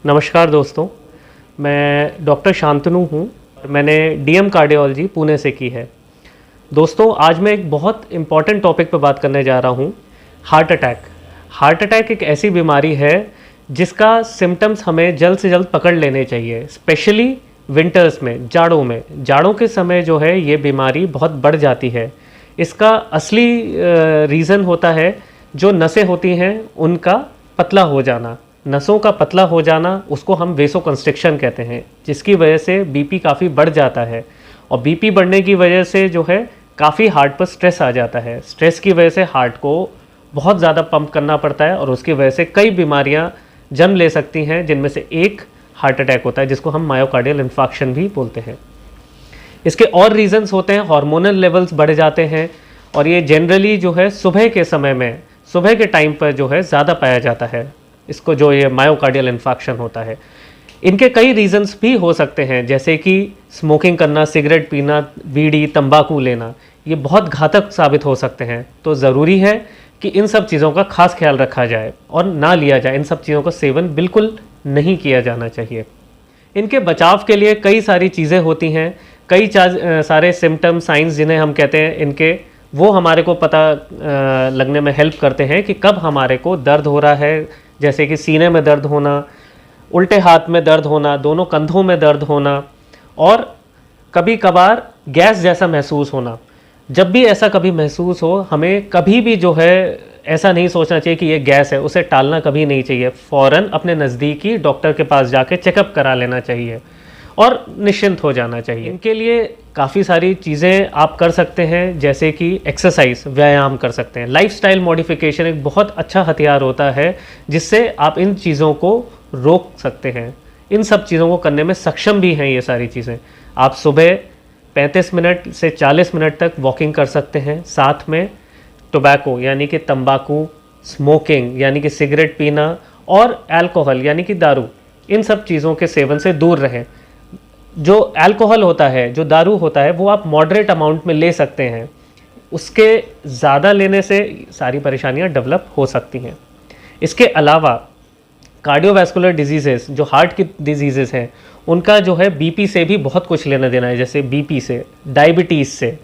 नमस्कार दोस्तों, मैं डॉक्टर शांतनु हूँ। मैंने डीएम कार्डियोलॉजी पुणे से की है। दोस्तों, आज मैं एक बहुत इम्पॉर्टेंट टॉपिक पर बात करने जा रहा हूँ, हार्ट अटैक। हार्ट अटैक एक ऐसी बीमारी है जिसका सिम्टम्स हमें जल्द से जल्द पकड़ लेने चाहिए, स्पेशली विंटर्स में, जाड़ों में। जाड़ों के समय जो है ये बीमारी बहुत बढ़ जाती है। इसका असली रीज़न होता है जो नसें होती हैं उनका पतला हो जाना। नसों का पतला हो जाना, उसको हम वेसोकंस्ट्रिक्शन कहते हैं, जिसकी वजह से बीपी काफ़ी बढ़ जाता है। और बीपी बढ़ने की वजह से जो है काफ़ी हार्ट पर स्ट्रेस आ जाता है। स्ट्रेस की वजह से हार्ट को बहुत ज़्यादा पंप करना पड़ता है और उसकी वजह से कई बीमारियां जन्म ले सकती हैं, जिनमें से एक हार्ट अटैक होता है, जिसको हम मायोकार्डियल इन्फार्क्शन भी बोलते हैं। इसके और रीजंस होते हैं, हार्मोनल लेवल्स बढ़ जाते हैं और ये जनरली जो है सुबह के समय में, सुबह के टाइम पर जो है ज़्यादा पाया जाता है, इसको जो ये मायोकार्डियल इन्फार्क्शन होता है। इनके कई रीजंस भी हो सकते हैं, जैसे कि स्मोकिंग करना, सिगरेट पीना, बीड़ी, तंबाकू लेना, ये बहुत घातक साबित हो सकते हैं। तो ज़रूरी है कि इन सब चीज़ों का खास ख्याल रखा जाए और ना लिया जाए। इन सब चीज़ों का सेवन बिल्कुल नहीं किया जाना चाहिए। इनके बचाव के लिए कई सारी चीज़ें होती हैं, कई सारे सिम्टम, साइंस जिन्हें हम कहते हैं इनके, वो हमारे को पता लगने में हेल्प करते हैं कि कब हमारे को दर्द हो रहा है, जैसे कि सीने में दर्द होना, उल्टे हाथ में दर्द होना, दोनों कंधों में दर्द होना और कभी कभार गैस जैसा महसूस होना। जब भी ऐसा कभी महसूस हो, हमें कभी भी जो है ऐसा नहीं सोचना चाहिए कि ये गैस है, उसे टालना कभी नहीं चाहिए। फ़ौरन अपने नज़दीकी डॉक्टर के पास जाके चेकअप करा लेना चाहिए और निश्चिंत हो जाना चाहिए। इनके लिए काफ़ी सारी चीज़ें आप कर सकते हैं, जैसे कि एक्सरसाइज, व्यायाम कर सकते हैं। लाइफस्टाइल मॉडिफिकेशन एक बहुत अच्छा हथियार होता है जिससे आप इन चीज़ों को रोक सकते हैं। इन सब चीज़ों को करने में सक्षम भी हैं ये सारी चीज़ें। आप सुबह 35 मिनट से 40 मिनट तक वॉकिंग कर सकते हैं। साथ में टोबैको यानी कि तंबाकू, स्मोकिंग यानी कि सिगरेट पीना और अल्कोहल यानी कि दारू, इन सब चीज़ों के सेवन से दूर रहें। जो अल्कोहल होता है, जो दारू होता है, वो आप मॉडरेट अमाउंट में ले सकते हैं। उसके ज़्यादा लेने से सारी परेशानियां डेवलप हो सकती हैं। इसके अलावा कार्डियोवैस्कुलर डिजीज़ेस, जो हार्ट की डिजीज़ेस हैं, उनका जो है बीपी से भी बहुत कुछ लेना देना है, जैसे बीपी से, डायबिटीज़ से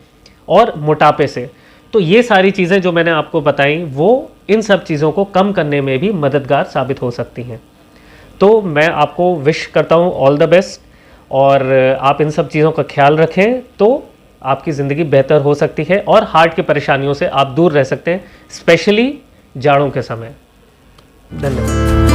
और मोटापे से। तो ये सारी चीज़ें जो मैंने आपको बताई, वो इन सब चीज़ों को कम करने में भी मददगार साबित हो सकती हैं। तो मैं आपको विश करता हूँ ऑल द बेस्ट, और आप इन सब चीज़ों का ख्याल रखें तो आपकी ज़िंदगी बेहतर हो सकती है और हार्ट की परेशानियों से आप दूर रह सकते हैं, स्पेशली जाड़ों के समय। धन्यवाद।